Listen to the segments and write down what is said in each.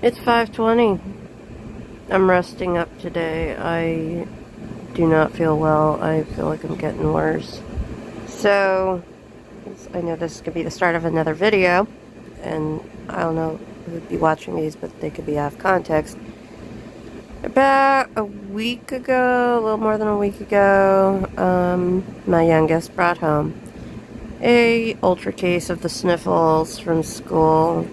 It's 5:20. I'm resting up today. I do not feel well. I feel like I'm getting worse. So, I know this could be the start of another video, and I don't know who would be watching these, but they could be out of context. About a week ago, a little more than a week ago, my youngest brought home a ultra case of the sniffles from school.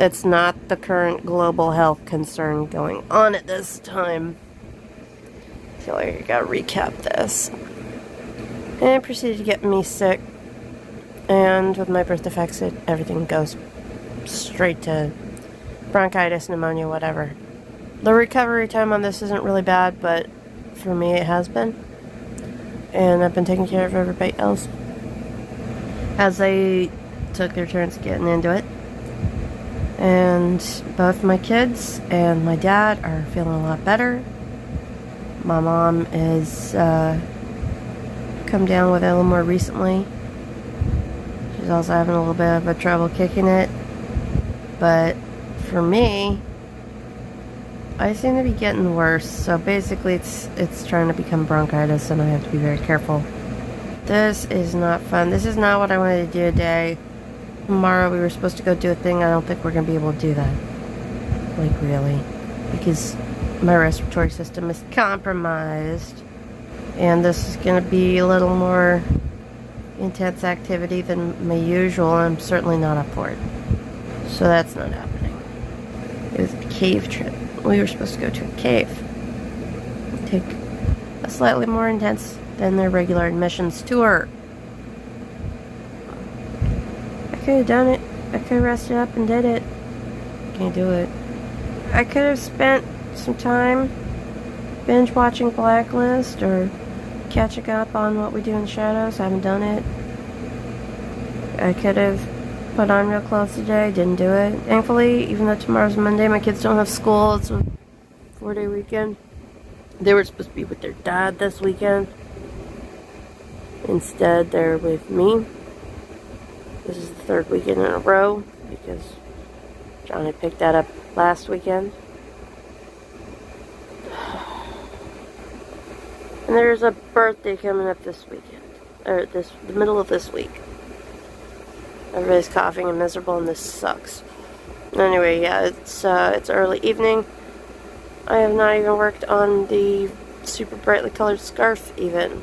It's not the current global health concern going on at this time. I feel like I gotta recap this. And it proceeded to get me sick. And with my birth defects, everything goes straight to bronchitis, pneumonia, whatever. The recovery time on this isn't really bad, but for me it has been. And I've been taking care of everybody else as they took their turns getting into it. And both my kids and my dad are feeling a lot better. My mom is come down with it a little more recently. She's also having a little bit of a trouble kicking it. But for me, I seem to be getting worse. So basically it's trying to become bronchitis and I have to be very careful. This is not fun. This is not what I wanted to do today. Tomorrow we were supposed to go do a thing. I don't think we're going to be able to do that. Like, really. Because my respiratory system is compromised. And this is going to be a little more intense activity than my usual. I'm certainly not up for it. So that's not happening. It was a cave trip. We were supposed to go to a cave. Take a slightly more intense than their regular admissions tour. I could have done it. I could have rested up and did it. Can't do it. I could have spent some time binge watching Blacklist or catching up on What We Do in the Shadows. I haven't done it. I could have put on real clothes today. Didn't do it. Thankfully, even though tomorrow's Monday, my kids don't have school. It's a 4-day weekend. They were supposed to be with their dad this weekend. Instead, they're with me. This is the third weekend in a row because Johnny picked that up last weekend. And there's a birthday coming up this weekend. Or the middle of this week. Everybody's coughing and miserable and this sucks. Anyway, yeah, it's early evening. I have not even worked on the super brightly colored scarf even.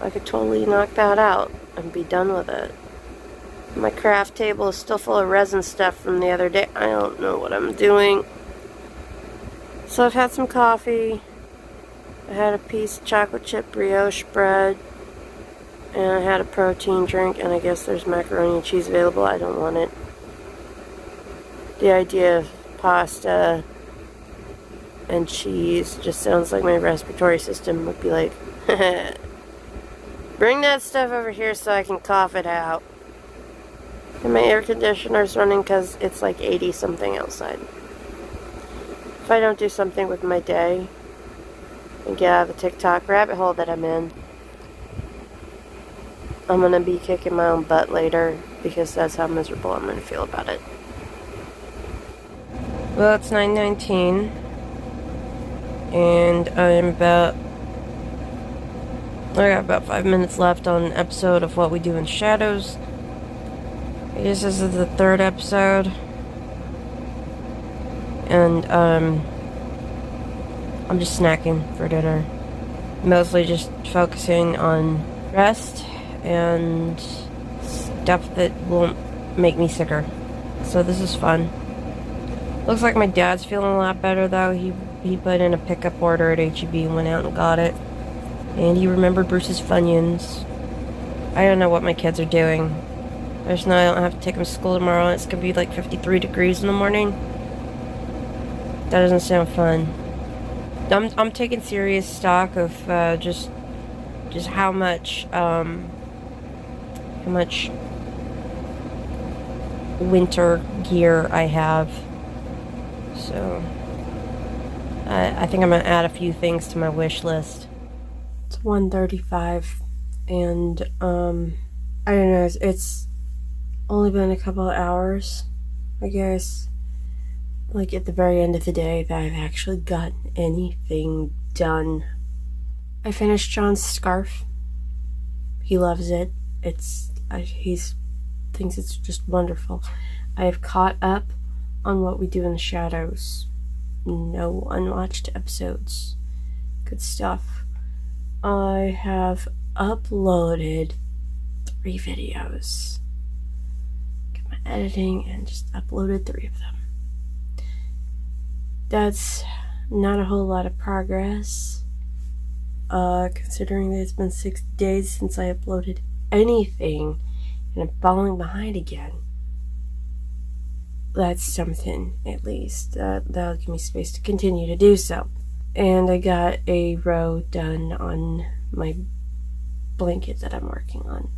I could totally knock that out and be done with it. My craft table is still full of resin stuff from the other day. I don't know what I'm doing. So I've had some coffee. I had a piece of chocolate chip brioche bread. And I had a protein drink. And I guess there's macaroni and cheese available. I don't want it. The idea of pasta and cheese just sounds like my respiratory system would be like, bring that stuff over here so I can cough it out. And my air conditioner's running because it's like 80 something outside. If I don't do something with my day and get out of the TikTok rabbit hole that I'm in, I'm going to be kicking my own butt later because that's how miserable I'm going to feel about it. Well, it's 9:19 and I got about 5 minutes left on an episode of What We Do in Shadows. I guess this is the third episode. And, I'm just snacking for dinner. Mostly just focusing on rest and stuff that won't make me sicker. So this is fun. Looks like my dad's feeling a lot better though. He put in a pickup order at H-E-B and went out and got it. And he remembered Bruce's Funyuns. I don't know what my kids are doing. I just know I don't have to take them to school tomorrow and it's gonna be like 53 degrees in the morning. That doesn't sound fun. I'm taking serious stock of just how much winter gear I have. So I think I'm gonna add a few things to my wish list. It's 1:35 and I don't know, it's only been a couple of hours, I guess. like at the very end of the day, that I've actually gotten anything done. I finished John's scarf. He loves it. He thinks it's just wonderful. I have caught up on What We Do in the Shadows. No unwatched episodes. Good stuff. I have uploaded 3 videos. Got my editing and just uploaded 3 of them. That's not a whole lot of progress, considering that it's been 6 days since I uploaded anything and I'm falling behind again. That's something, at least. That'll give me space to continue to do so. And I got a row done on my blanket that I'm working on.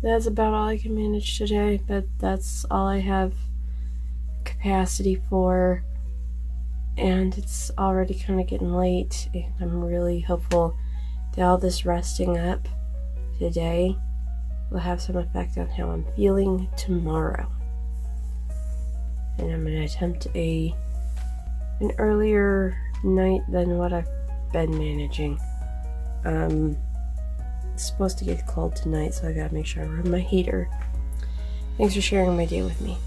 That's about all I can manage today, but that's all I have capacity for. And it's already kind of getting late, and I'm really hopeful that all this resting up today will have some effect on how I'm feeling tomorrow. And I'm going to attempt an earlier night than what I've been managing. It's supposed to get cold tonight, so I gotta make sure I run my heater. Thanks for sharing my day with me.